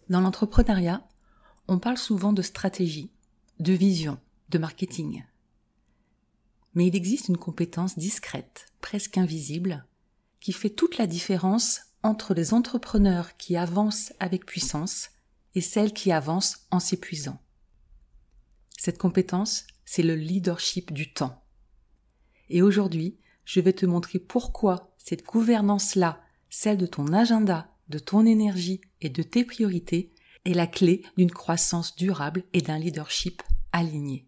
Dans l'entrepreneuriat, on parle souvent de stratégie, de vision, de marketing. Mais il existe une compétence discrète, presque invisible, qui fait toute la différence entre les entrepreneurs qui avancent avec puissance et celles qui avancent en s'épuisant. Cette compétence, c'est le leadership du temps. Et aujourd'hui, je vais te montrer pourquoi cette gouvernance-là, celle de ton agenda, de ton énergie et de tes priorités, est la clé d'une croissance durable et d'un leadership aligné.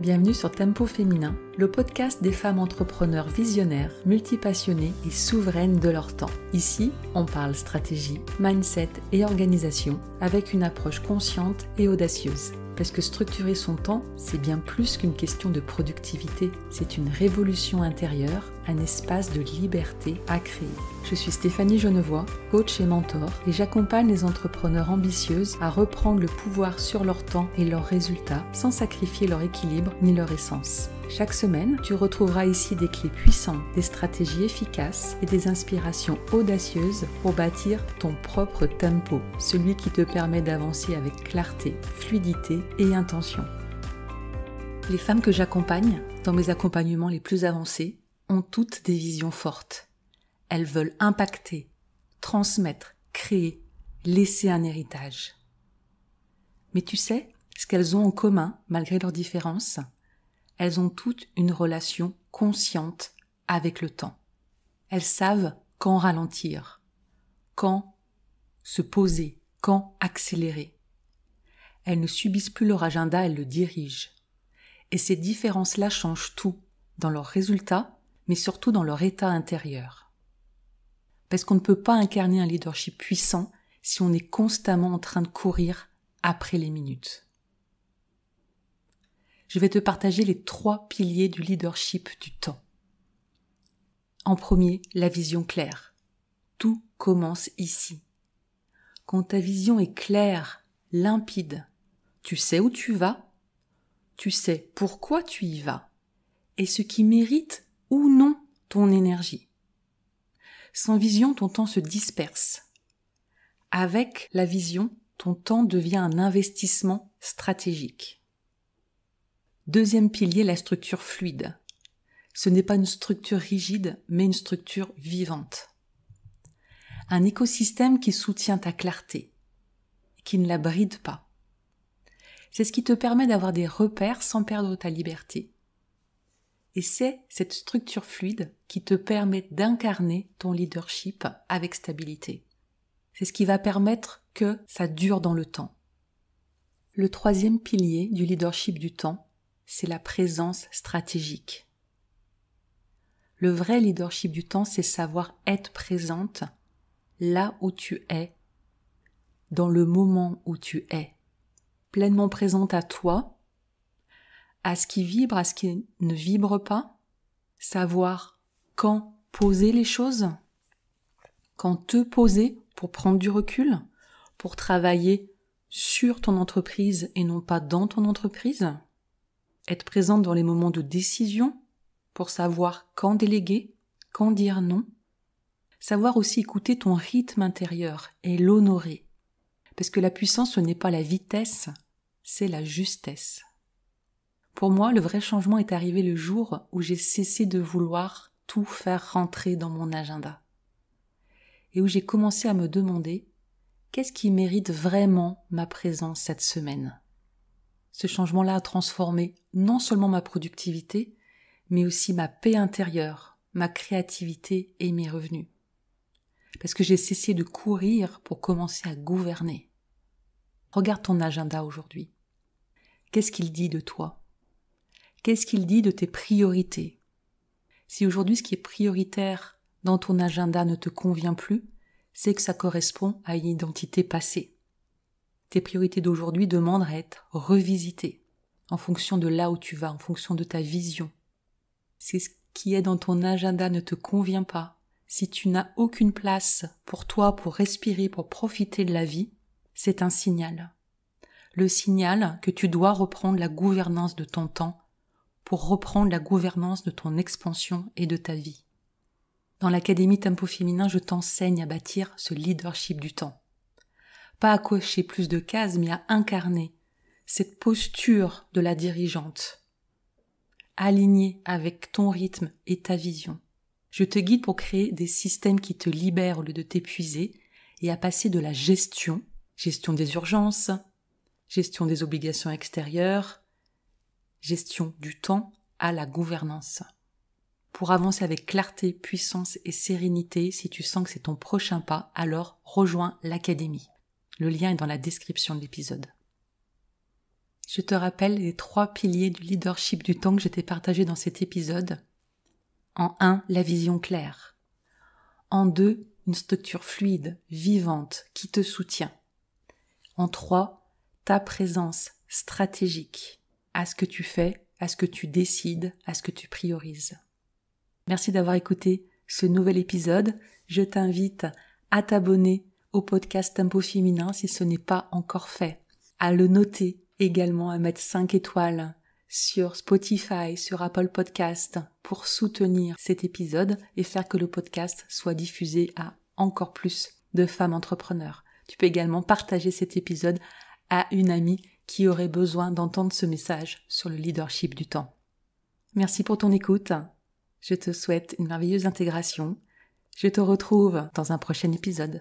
Bienvenue sur Tempo Féminin, le podcast des femmes entrepreneurs visionnaires, multipassionnées et souveraines de leur temps. Ici, on parle stratégie, mindset et organisation avec une approche consciente et audacieuse. Parce que structurer son temps, c'est bien plus qu'une question de productivité. C'est une révolution intérieure, un espace de liberté à créer. Je suis Stéphanie Genevois, coach et mentor, et j'accompagne les entrepreneurs ambitieuses à reprendre le pouvoir sur leur temps et leurs résultats sans sacrifier leur équilibre ni leur essence. Chaque semaine, tu retrouveras ici des clés puissantes, des stratégies efficaces et des inspirations audacieuses pour bâtir ton propre tempo, celui qui te permet d'avancer avec clarté, fluidité et intention. Les femmes que j'accompagne, dans mes accompagnements les plus avancés, ont toutes des visions fortes. Elles veulent impacter, transmettre, créer, laisser un héritage. Mais tu sais, ce qu'elles ont en commun, malgré leurs différences, elles ont toutes une relation consciente avec le temps. Elles savent quand ralentir, quand se poser, quand accélérer. Elles ne subissent plus leur agenda, elles le dirigent. Et ces différences-là changent tout, dans leurs résultats, mais surtout dans leur état intérieur. Parce qu'on ne peut pas incarner un leadership puissant si on est constamment en train de courir après les minutes. Je vais te partager les 3 piliers du leadership du temps. En premier, la vision claire. Tout commence ici. Quand ta vision est claire, limpide, tu sais où tu vas, tu sais pourquoi tu y vas, et ce qui mérite ou non ton énergie. Sans vision, ton temps se disperse. Avec la vision, ton temps devient un investissement stratégique. Deuxième pilier, la structure fluide. Ce n'est pas une structure rigide, mais une structure vivante. Un écosystème qui soutient ta clarté, qui ne la bride pas. C'est ce qui te permet d'avoir des repères sans perdre ta liberté. Et c'est cette structure fluide qui te permet d'incarner ton leadership avec stabilité. C'est ce qui va permettre que ça dure dans le temps. Le troisième pilier du leadership du temps, c'est la présence stratégique. Le vrai leadership du temps, c'est savoir être présente là où tu es, dans le moment où tu es, pleinement présente à toi, à ce qui vibre, à ce qui ne vibre pas, savoir quand poser les choses, quand te poser pour prendre du recul, pour travailler sur ton entreprise et non pas dans ton entreprise, être présente dans les moments de décision pour savoir quand déléguer, quand dire non, savoir aussi écouter ton rythme intérieur et l'honorer. Parce que la puissance, ce n'est pas la vitesse, c'est la justesse. Pour moi, le vrai changement est arrivé le jour où j'ai cessé de vouloir tout faire rentrer dans mon agenda. Et où j'ai commencé à me demander qu'est-ce qui mérite vraiment ma présence cette semaine. Ce changement-là a transformé non seulement ma productivité, mais aussi ma paix intérieure, ma créativité et mes revenus. Parce que j'ai cessé de courir pour commencer à gouverner. Regarde ton agenda aujourd'hui. Qu'est-ce qu'il dit de toi ? Qu'est-ce qu'il dit de tes priorités ? Si aujourd'hui ce qui est prioritaire dans ton agenda ne te convient plus, c'est que ça correspond à une identité passée. Tes priorités d'aujourd'hui demandent à être revisitées en fonction de là où tu vas, en fonction de ta vision. Si ce qui est dans ton agenda ne te convient pas, si tu n'as aucune place pour toi, pour respirer, pour profiter de la vie, c'est un signal. Le signal que tu dois reprendre la gouvernance de ton temps pour reprendre la gouvernance de ton expansion et de ta vie. Dans l'Académie Tempo Féminin, je t'enseigne à bâtir ce leadership du temps. Pas à cocher plus de cases, mais à incarner cette posture de la dirigeante, alignée avec ton rythme et ta vision. Je te guide pour créer des systèmes qui te libèrent au lieu de t'épuiser et à passer de la gestion des urgences, gestion des obligations extérieures, gestion du temps à la gouvernance. Pour avancer avec clarté, puissance et sérénité, si tu sens que c'est ton prochain pas, alors rejoins l'Académie. Le lien est dans la description de l'épisode. Je te rappelle les 3 piliers du leadership du temps que je t'ai partagé dans cet épisode. En 1, la vision claire. En 2, une structure fluide, vivante, qui te soutient. En 3, ta présence stratégique à ce que tu fais, à ce que tu décides, à ce que tu priorises. Merci d'avoir écouté ce nouvel épisode. Je t'invite à t'abonner au podcast Tempo Féminin si ce n'est pas encore fait, à le noter également, à mettre 5 étoiles sur Spotify, sur Apple Podcast pour soutenir cet épisode et faire que le podcast soit diffusé à encore plus de femmes entrepreneurs. Tu peux également partager cet épisode à une amie qui aurait besoin d'entendre ce message sur le leadership du temps. Merci pour ton écoute. Je te souhaite une merveilleuse intégration. Je te retrouve dans un prochain épisode.